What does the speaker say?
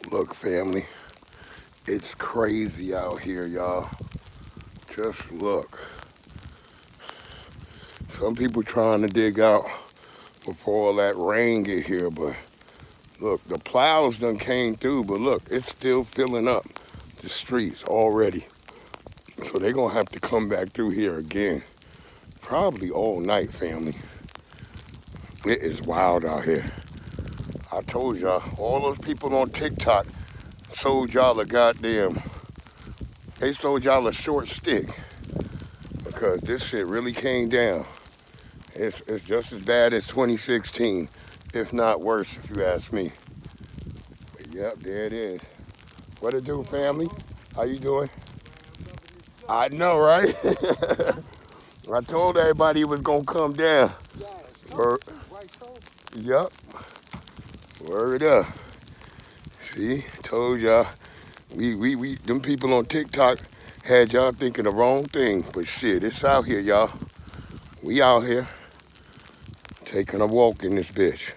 Look, family, it's crazy out here, y'all. Just look. Some people trying to dig out before all that rain get here, but look, the plows done came through, but look, it's still filling up the streets already. So they're gonna have to come back through here again. Probably all night, family. It is wild out here. I told y'all, all those people on TikTok sold y'all a goddamn, they sold y'all a short stick because this shit really came down. It's just as bad as 2016, if not worse, if you ask me. But yep, there it is. What it do, family? How you doing? I know, right? I told everybody it was gonna come down. Yep. Word up. See, told y'all. Them people on TikTok had y'all thinking the wrong thing. But shit, it's out here, y'all. We out here taking a walk in this bitch.